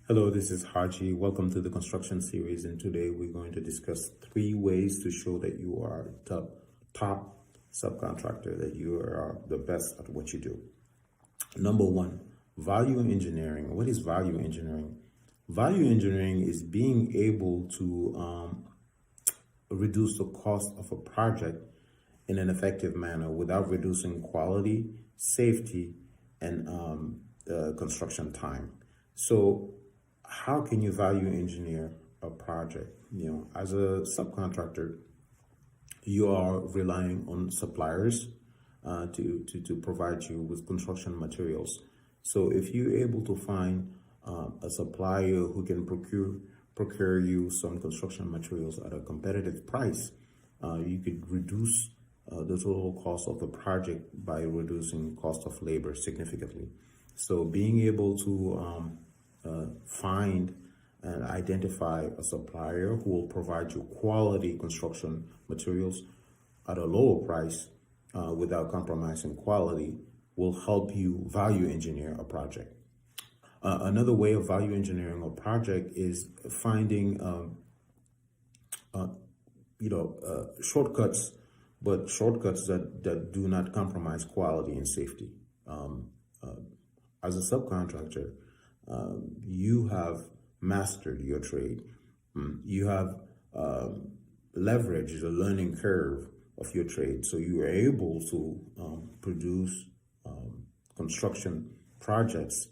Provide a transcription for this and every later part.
Hello, this is Haji. Welcome to the construction series, and today we're going to discuss 3 ways to show that you are top subcontractor, that you are the best at what you do. Number 1, value engineering. What is value engineering? Value engineering is being able to reduce the cost of a project in an effective manner without reducing quality, safety, and construction time. So how can you value engineer a project? As a subcontractor, you are relying on suppliers to provide you with construction materials. So if you're able to find a supplier who can procure you some construction materials at a competitive price, you could reduce the total cost of the project by reducing cost of labor significantly. So being able to find and identify a supplier who will provide you quality construction materials at a lower price without compromising quality will help you value engineer a project. Another way of value engineering a project is finding shortcuts, but shortcuts that do not compromise quality and safety. As a subcontractor, you have mastered your trade. You have leveraged the learning curve of your trade, so you are able to produce construction projects,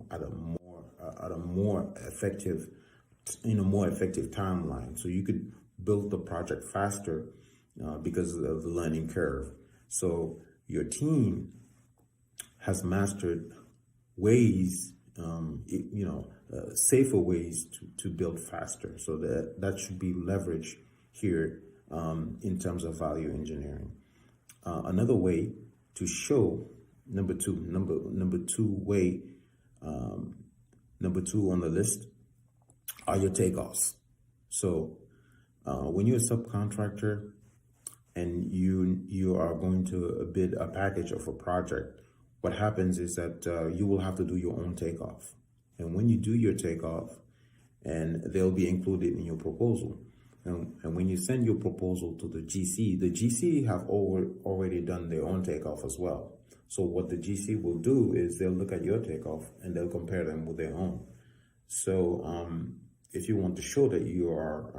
at a more effective timeline. So you could build the project faster because of the learning curve. So your team has mastered ways, safer ways to build faster. So that should be leveraged here in terms of value engineering. Another way to show, number two on the list are your takeoffs. So when you're a subcontractor and you are going to bid a package of a project, what happens is that you will have to do your own takeoff. And when you do your takeoff, and they'll be included in your proposal. And when you send your proposal to the GC have already done their own takeoff as well. So what the GC will do is they'll look at your takeoff and they'll compare them with their own. So if you want to show that you are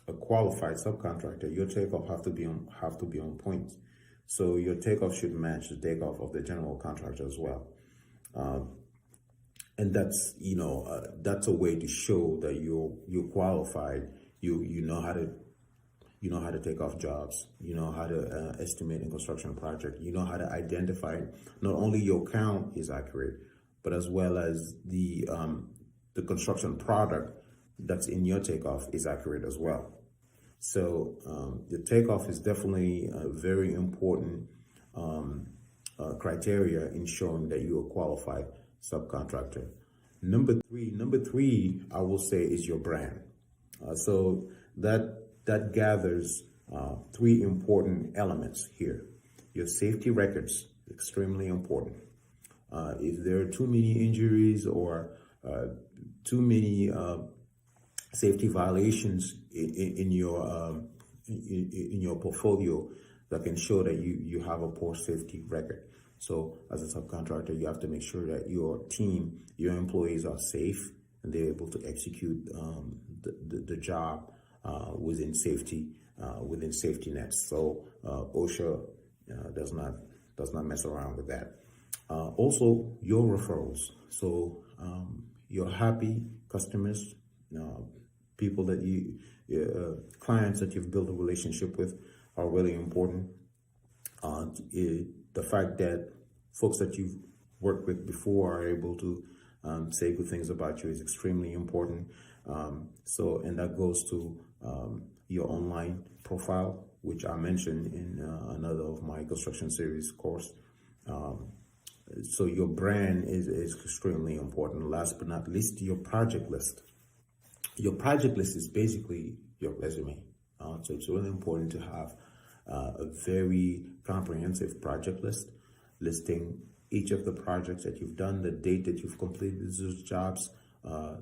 a qualified subcontractor, your takeoff have to be on point. So your takeoff should match the takeoff of the general contractor as well. And that's a way to show that you're qualified. You know how to take off jobs. You know how to estimate a construction project. You know how to identify not only your count is accurate, but as well as the construction product that's in your takeoff is accurate as well. So the takeoff is definitely a very important criteria in showing that you're a qualified subcontractor. Number three, I will say, is your brand. So that gathers 3 important elements here. Your safety records, extremely important. If there are too many injuries or too many safety violations in your portfolio, that can show that you have a poor safety record. So as a subcontractor, you have to make sure that your team, your employees are safe and they're able to execute the job within safety nets. So OSHA does not mess around with that. Also, your referrals. So your happy customers, people that clients that you've built a relationship with are really important. The fact that folks that you've worked with before are able to say good things about you is extremely important. And that goes to your online profile, which I mentioned in another of my construction series course. So your brand is extremely important. Last but not least, your project list. Your project list is basically your resume. So it's really important to have a very comprehensive project list listing each of the projects that you've done, the date that you've completed those jobs,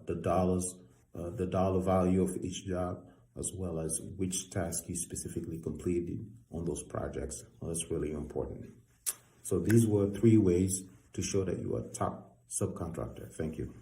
the dollar value of each job, as well as which task you specifically completed on those projects. Well, that's really important. So these were 3 ways to show that you are a top subcontractor. Thank you.